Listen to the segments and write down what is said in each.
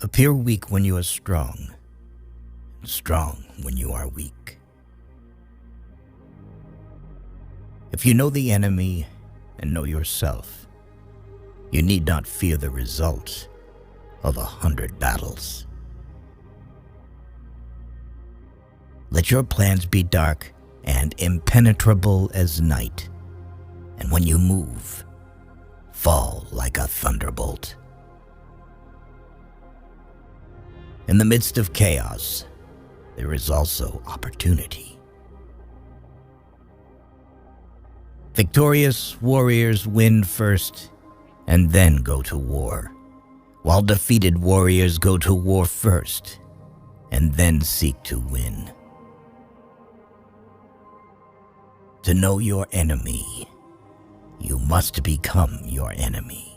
Appear weak when you are strong, and strong when you are weak. If you know the enemy and know yourself, you need not fear the result of 100 battles. Let your plans be dark and impenetrable as night, and when you move, fall like a thunderbolt. In the midst of chaos, there is also opportunity. Victorious warriors win first and then go to war, while defeated warriors go to war first and then seek to win. To know your enemy, you must become your enemy.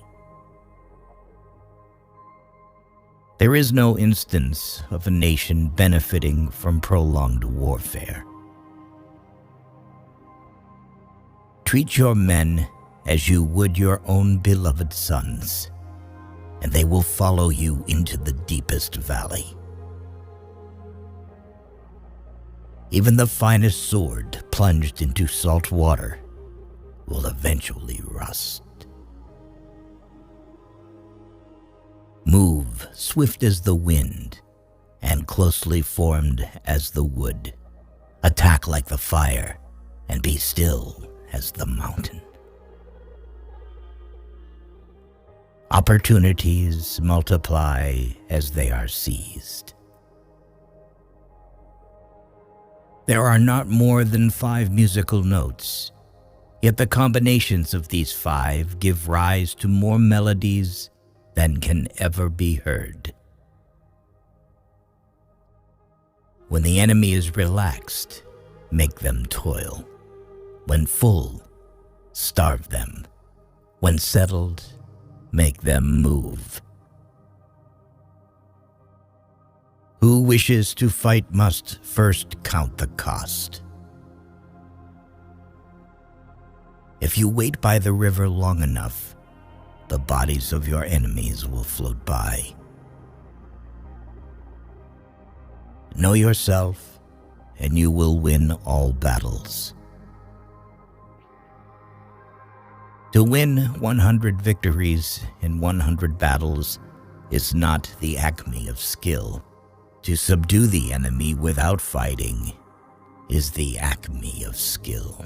There is no instance of a nation benefiting from prolonged warfare. Treat your men as you would your own beloved sons, and they will follow you into the deepest valley. Even the finest sword plunged into salt water will eventually rust. Move swift as the wind and closely formed as the wood. Attack like the fire and be still as the mountain. Opportunities multiply as they are seized. There are not more than 5 musical notes, yet the combinations of these 5 give rise to more melodies than can ever be heard. When the enemy is relaxed, make them toil. When full, starve them. When settled, make them move. Who wishes to fight must first count the cost. If you wait by the river long enough, the bodies of your enemies will float by. Know yourself, and you will win all battles. To win 100 victories in 100 battles is not the acme of skill. To subdue the enemy without fighting is the acme of skill.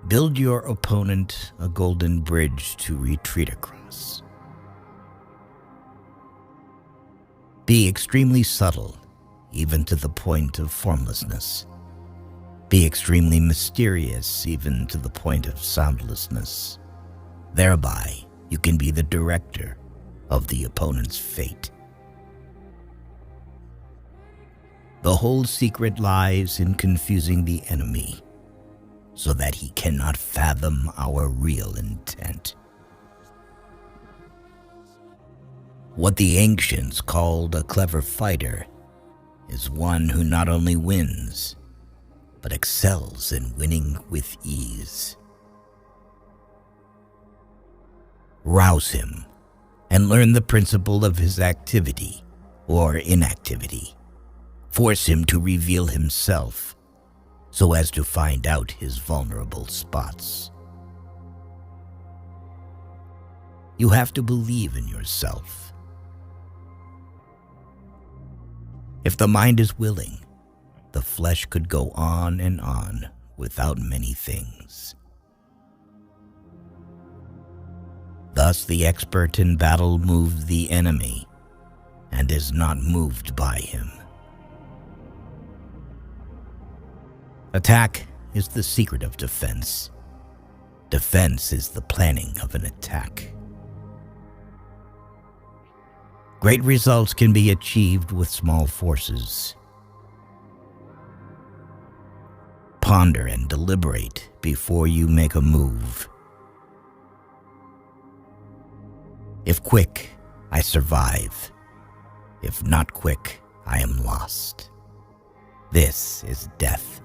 Build your opponent a golden bridge to retreat across. Be extremely subtle, even to the point of formlessness. Be extremely mysterious, even to the point of soundlessness. Thereby, you can be the director of the opponent's fate. The whole secret lies in confusing the enemy so that he cannot fathom our real intent. What the ancients called a clever fighter is one who not only wins, but excels in winning with ease. Rouse him and learn the principle of his activity or inactivity. Force him to reveal himself so as to find out his vulnerable spots. You have to believe in yourself. If the mind is willing, the flesh could go on and on without many things. Thus the expert in battle moves the enemy and is not moved by him. Attack is the secret of defense. Defense is the planning of an attack. Great results can be achieved with small forces. Ponder and deliberate before you make a move. If quick, I survive. If not quick, I am lost. This is death.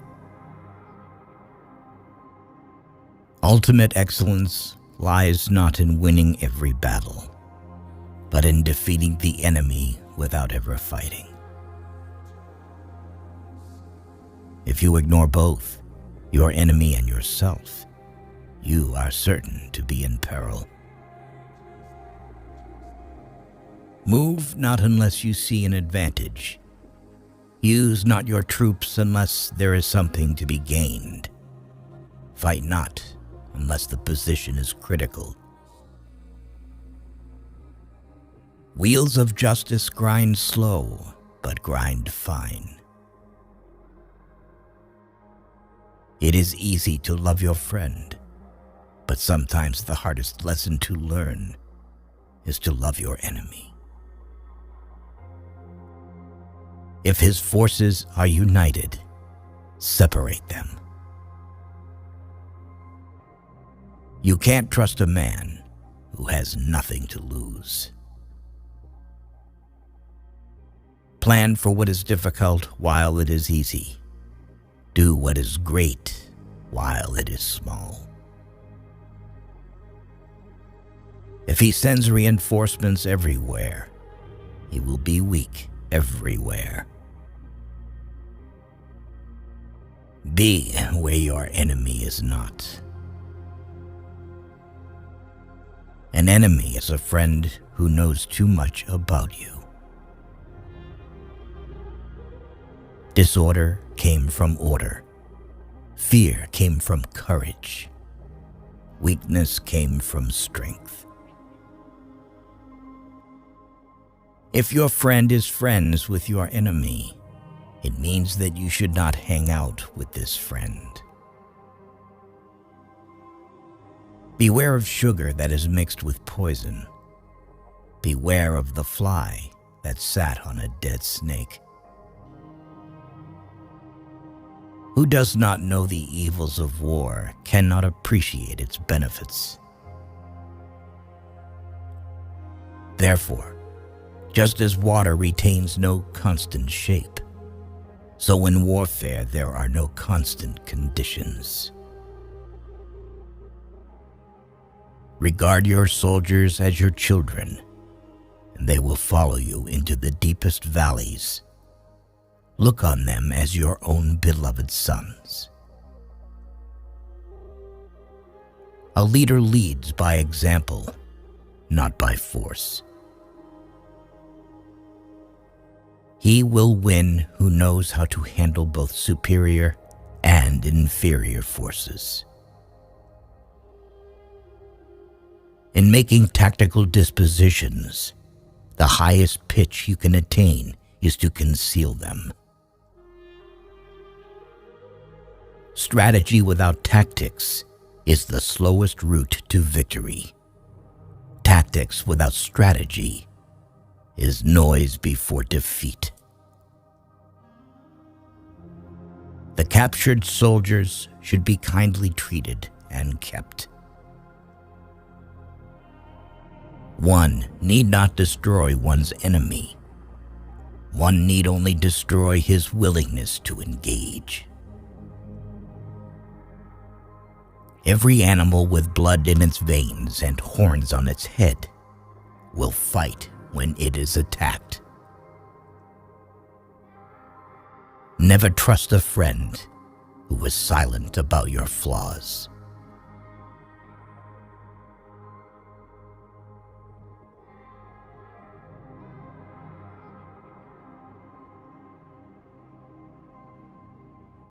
Ultimate excellence lies not in winning every battle, but in defeating the enemy without ever fighting. If you ignore both, your enemy and yourself, you are certain to be in peril. Move not unless you see an advantage. Use not your troops unless there is something to be gained. Fight not unless the position is critical. Wheels of justice grind slow, but grind fine. It is easy to love your friend, but sometimes the hardest lesson to learn is to love your enemy. If his forces are united, separate them. You can't trust a man who has nothing to lose. Plan for what is difficult while it is easy. Do what is great while it is small. If he sends reinforcements everywhere, he will be weak everywhere. Be where your enemy is not. An enemy is a friend who knows too much about you. Disorder came from order. Fear came from courage. Weakness came from strength. If your friend is friends with your enemy, it means that you should not hang out with this friend. Beware of sugar that is mixed with poison. Beware of the fly that sat on a dead snake. Who does not know the evils of war cannot appreciate its benefits. Therefore, just as water retains no constant shape, so in warfare there are no constant conditions. Regard your soldiers as your children, and they will follow you into the deepest valleys. Look on them as your own beloved sons. A leader leads by example, not by force. He will win who knows how to handle both superior and inferior forces. In making tactical dispositions, the highest pitch you can attain is to conceal them. Strategy without tactics is the slowest route to victory. Tactics without strategy is noise before defeat. The captured soldiers should be kindly treated and kept. One need not destroy one's enemy. One need only destroy his willingness to engage. Every animal with blood in its veins and horns on its head will fight when it is attacked. Never trust a friend who is silent about your flaws.